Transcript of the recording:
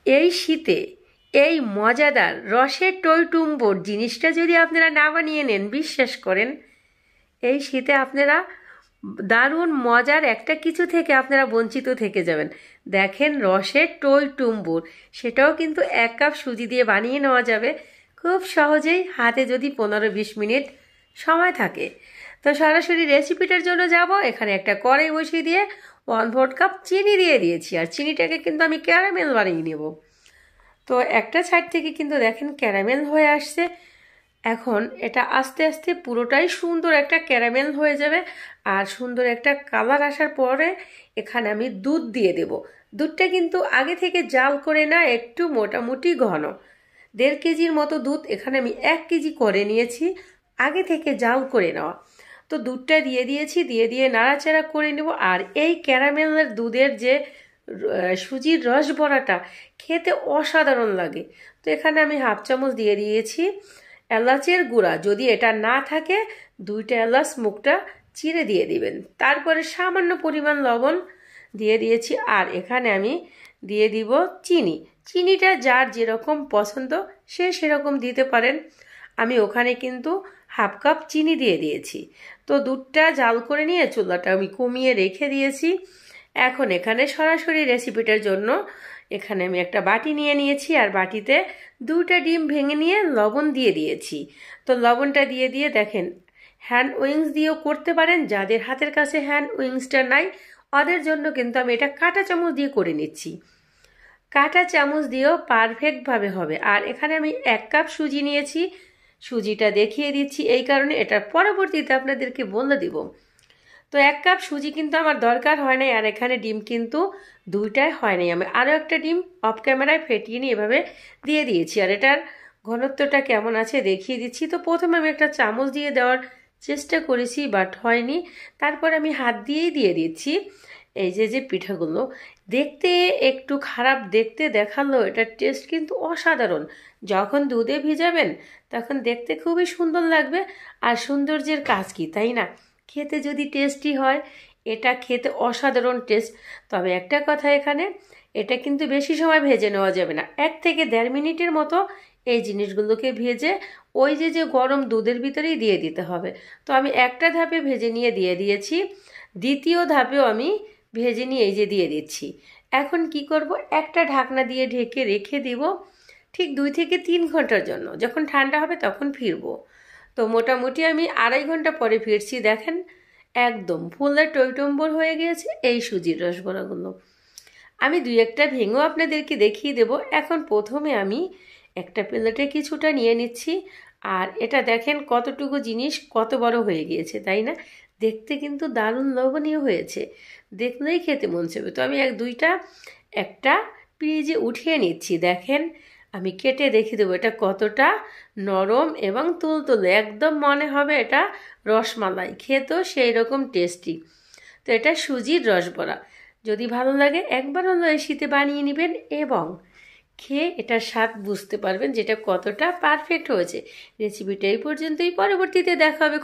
এই শীতে এই মজাদার রসের টইটুম্বর জিনিসটা যদি আপনারা না বানিয়ে নেন, বিশ্বাস করেন এই শীতে আপনারা দারুণ মজার একটা কিছু থেকে আপনারা বঞ্চিত থেকে যাবেন। দেখেন রসের টইটুম্বর, সেটাও কিন্তু 1 কাপ সুজি দিয়ে বানিয়ে নেওয়া যাবে খুব সহজেই, হাতে যদি 15-20 মিনিট সময় থাকে। তো সরাসরি রেসিপিটার জন্য যাব। এখানে একটা কড়াই বসিয়ে দিয়ে 1/4 কাপ চিনি দিয়ে দিয়েছি, আর চিনিটাকে কিন্তু আমি ক্যারামেল বানিয়ে নেব। তো একটা সাইড থেকে কিন্তু দেখেন ক্যারামেল হয়ে আসছে। এখন এটা আস্তে আস্তে পুরোটাই সুন্দর একটা ক্যারামেল হয়ে যাবে, আর সুন্দর একটা কালার আসার পরে এখানে আমি দুধ দিয়ে দেব। দুধটা কিন্তু আগে থেকে জাল করে না, একটু মোটামুটি ঘন। 1.5 কেজির মতো দুধ এখানে আমি 1 কেজি করে নিয়েছি, আগে থেকে জাল করে নেওয়া। তো দুধটা দিয়ে দিয়েছি, দিয়ে নাড়াচাড়া করে নেব। আর এই ক্যারামেলের দুধের যে সুজির রস বড়াটা খেতে অসাধারণ লাগে। তো এখানে আমি 1/2 চামচ দিয়ে দিয়েছি এলাচের গুঁড়া, যদি এটা না থাকে 2টা এলাচ মুখটা চিড়ে দিয়ে দিবেন। তারপরে সামান্য পরিমাণ লবণ দিয়ে দিয়েছি, আর এখানে আমি দিয়ে দিব চিনি। চিনিটা যার যেরকম পছন্দ সে সেরকম দিতে পারেন। আমি ওখানে কিন্তু 1/2 কাপ চিনি দিয়ে দিয়েছি। তো দুধটা জাল করে নিয়ে চুলাটা আমি কমিয়ে রেখে দিয়েছি। এখন এখানে সরাসরি রেসিপিটার জন্য এখানে আমি একটা বাটি নিয়ে নিয়েছি, আর বাটিতে 2টা ডিম ভেঙে নিয়ে লবণ দিয়ে দিয়েছি। তো লবণটা দিয়ে দেখেন হ্যান্ড উইংস দিয়েও করতে পারেন, যাদের হাতের কাছে হ্যান্ড উইংসটা নাই ওদের জন্য কিন্তু আমি এটা কাঁটা চামচ দিয়ে করে নিচ্ছি। কাঁটা চামচ দিয়েও পারফেক্টভাবে হবে। আর এখানে আমি 1 কাপ সুজি নিয়েছি, সুজিটা দেখিয়ে দিচ্ছি এই কারণে, এটা পরবর্তীতে আপনাদেরকে বলে দিব। তো 1 কাপ সুজি কিন্তু আমার দরকার হয় নাই, আর এখানে ডিম কিন্তু 2টাই হয় নাই। আমি আরও একটা ডিম অফ ক্যামেরায় ফেটিয়ে নিয়ে এভাবে দিয়ে দিয়েছি, আর এটার ঘনত্বটা কেমন আছে দেখিয়ে দিচ্ছি। তো প্রথমে আমি একটা চামচ দিয়ে দেওয়ার চেষ্টা করেছি, বাট হয়নি। তারপর আমি হাত দিয়েই দিয়ে দিচ্ছি। এই যে পিঠাগুলো দেখতে একটু খারাপ দেখতে দেখালো, এটার টেস্ট কিন্তু অসাধারণ। যখন দুধে ভিজাবেন তখন দেখতে খুবই সুন্দর লাগবে, আর সৌন্দর্যের কাজ কি, তাই না? খেতে যদি টেস্টি হয়, এটা খেতে অসাধারণ টেস্ট। তবে একটা কথা, এখানে এটা কিন্তু বেশি সময় ভেজে নেওয়া যাবে না, 1 থেকে 1.5 মিনিটের মতো এই জিনিসগুলোকে ভেজে ওই যে গরম দুধের ভিতরেই দিয়ে দিতে হবে। তো আমি একটা ধাপে ভেজে নিয়ে দিয়ে দিয়েছি, দ্বিতীয় ধাপেও আমি ভেজে নিয়ে এই যে দিয়ে দিচ্ছি। এখন কি করব, একটা ঢাকনা দিয়ে ঢেকে রেখে দিব ঠিক 2 থেকে 3 ঘন্টার জন্য। যখন ঠান্ডা হবে তখন ফিরবো। তো মোটামুটি আমি 2.5 ঘন্টা পরে ফিরছি। দেখেন একদম ফুলে টইটম্বর হয়ে গিয়েছে এই সুজির রসবড়াগুলো। আমি 2-1টা ভেঙেও আপনাদেরকে দেখিয়ে দেব। এখন প্রথমে আমি একটা প্লেটে কিছুটা নিয়ে নিচ্ছি, আর এটা দেখেন কতটুকু জিনিস কত বড় হয়ে গিয়েছে, তাই না? দেখতে কিন্তু দারুণ লোভনীয় হয়েছে, দেখলেই খেতে মন চাইবে। তো আমি 2টা একটা পিরিজে উঠিয়ে নিচ্ছি। দেখেন আমি কেটে দেখিয়ে দেবো এটা কতটা নরম এবং তুলতুলে, একদম মনে হবে এটা রসমালাই, খেতেও সেই রকম টেস্টি। তো এটা সুজির রসবড়া। যদি ভালো লাগে একবার হলো এই শীতে বানিয়ে নেবেন, এবং খেয়ে এটার স্বাদ বুঝতে পারবেন যেটা কতটা পারফেক্ট হয়েছে। রেসিপিটা এই পর্যন্তই, পরবর্তীতে দেখা হবে।